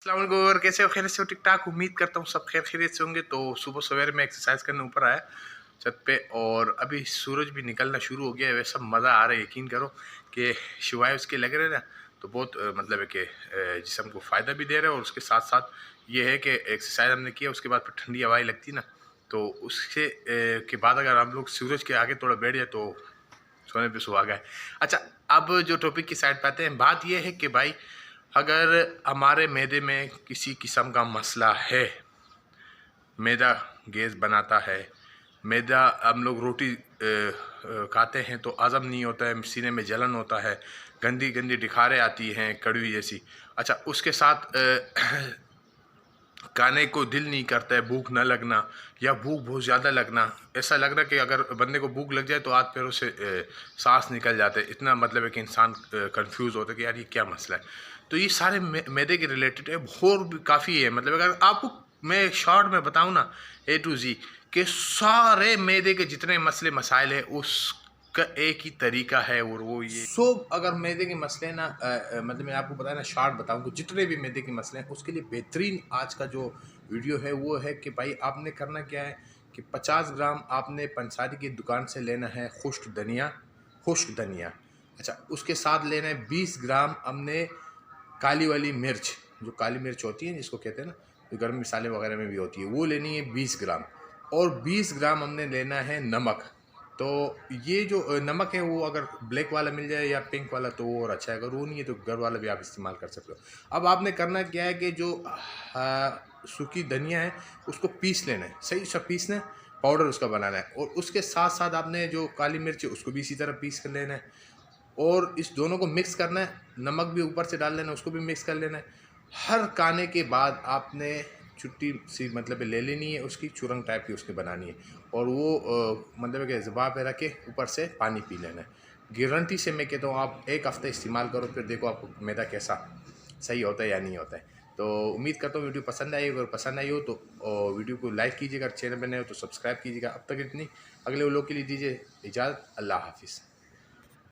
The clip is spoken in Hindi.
अस्सलाम वालेकुम और कैसे हो? खैरियत से हो? ठीक ठाक। उम्मीद करता हूँ सब खैरियत से होंगे। तो सुबह सवेरे मैं एक्सरसाइज करने ऊपर आया छत पे, और अभी सूरज भी निकलना शुरू हो गया है। वैसा मज़ा आ रहा है, यकीन करो कि शिवाय उसके लग रहे हैं ना, तो बहुत मतलब है कि जिस्म को फ़ायदा भी दे रहा है। और उसके साथ साथ ये है कि एक्सरसाइज हमने किया, उसके बाद फिर ठंडी हवाएं लगती ना, तो उसके के बाद अगर हम लोग सूरज के आगे थोड़ा बैठ जाए तो सोने पे सुहागा है। अच्छा, अब जो टॉपिक की साइड पे आते हैं, बात यह है कि भाई अगर हमारे मैदे में किसी किस्म का मसला है, मैदा गैस बनाता है, मैदा हम लोग रोटी खाते हैं तो हज़म नहीं होता है, सीने में जलन होता है, गंदी गंदी डिखारें आती हैं कड़वी जैसी। अच्छा, उसके साथ खाने को दिल नहीं करता है, भूख न लगना या भूख बहुत ज़्यादा लगना, ऐसा लग रहा है कि अगर बंदे को भूख लग जाए तो हाथ पैरों से सांस निकल जाते हैं। इतना मतलब है कि इंसान कंफ्यूज होता है कि यार ये क्या मसला है। तो ये सारे मैदे के रिलेटेड है, और भी काफ़ी है। मतलब अगर आपको मैं शॉर्ट में बताऊँ ना, ए टू जी, कि सारे मैदे के जितने मसले मसाइल है उसका एक ही तरीका है, और वो ये अगर मैदे के मसले ना मतलब मैं आपको बताया ना, शॉर्ट बताऊँ, जितने भी मैदे के मसले हैं उसके लिए बेहतरीन आज का जो वीडियो है वो है कि भाई आपने करना क्या है कि 50 ग्राम आपने पंसारी की दुकान से लेना है खुश्क धनिया, खुश्क धनिया। अच्छा, उसके साथ लेना है 20 ग्राम हमने काली वाली मिर्च, जो काली मिर्च होती है जिसको कहते हैं ना, जो गर्म मसाले वगैरह में भी होती है, वो लेनी है 20 ग्राम। और 20 ग्राम हमने लेना है नमक। तो ये जो नमक है वो अगर ब्लैक वाला मिल जाए या पिंक वाला तो वो और अच्छा है, अगर वो नहीं है तो घर वाला भी आप इस्तेमाल कर सकते हो। अब आपने करना क्या है कि जो सूखी धनिया है उसको पीस लेना है, सही सा पीसना है, पाउडर उसका बनाना है। और उसके साथ साथ आपने जो काली मिर्च है उसको भी इसी तरह पीस कर लेना है, और इस दोनों को मिक्स करना है। नमक भी ऊपर से डाल लेना है, उसको भी मिक्स कर लेना है। हर खाने के बाद आपने छुट्टी सी मतलब ले लेनी है, उसकी चूरंग टाइप की उसकी बनानी है, और वो मतलब कि ज़ुबान पे रख के ऊपर से पानी पी लेना है। गारंटी से मैं कहता हूँ आप एक हफ़्ता इस्तेमाल करो, फिर देखो आपको मैदा कैसा सही होता है या नहीं होता है। तो उम्मीद करता हूँ वीडियो पसंद आई। अगर पसंद आई हो तो वीडियो को लाइक कीजिएगा, चैनल पर नए हो तो सब्सक्राइब कीजिएगा। अब तक इतनी, अगले लोग के लिए दीजिए इजाज़त। अल्लाह हाफिज़।